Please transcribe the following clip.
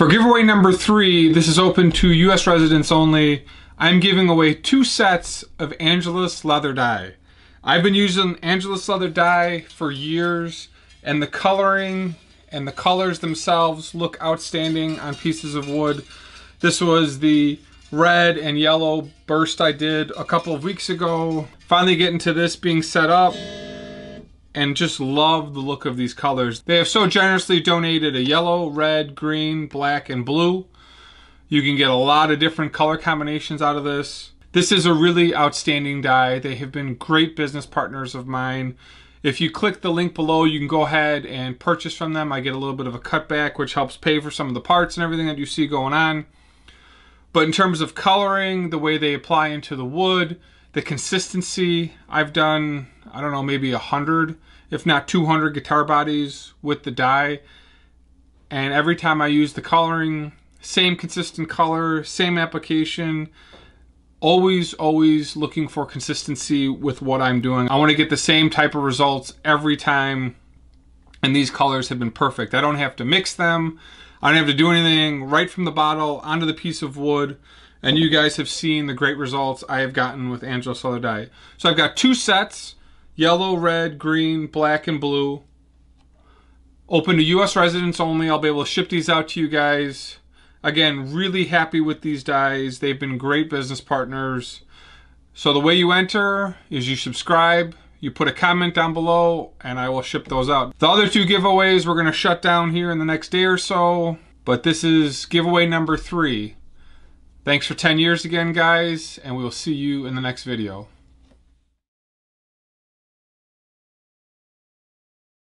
For giveaway number 3, this is open to US residents only. I'm giving away 2 sets of Angelus leather dye. I've been using Angelus leather dye for years, and the coloring and the colors themselves look outstanding on pieces of wood. This was the red and yellow burst I did a couple of weeks ago. Finally getting to this being set up, and just love the look of these colors. They have so generously donated a yellow, red, green, black, and blue. You can get a lot of different color combinations out of this. This is a really outstanding dye. They have been great business partners of mine. If you click the link below, you can go ahead and purchase from them. I get a little bit of a cutback, which helps pay for some of the parts and everything that you see going on. But in terms of coloring, the way they apply into the wood, the consistency, I've done, I don't know, maybe 100, if not 200 guitar bodies with the dye. And every time I use the coloring, same consistent color, same application, always looking for consistency with what I'm doing. I want to get the same type of results every time, and these colors have been perfect. I don't have to mix them. I don't have to do anything. Right from the bottle onto the piece of wood. And you guys have seen the great results I have gotten with Angelus leather dye. So I've got 2 sets, yellow, red, green, black, and blue. Open to US residents only. I'll be able to ship these out to you guys. Again, really happy with these dyes. They've been great business partners. So the way you enter is you subscribe, you put a comment down below, and I will ship those out. The other 2 giveaways we're gonna shut down here in the next day or so, but this is giveaway number 3. Thanks for 10 years again, guys, and we will see you in the next video.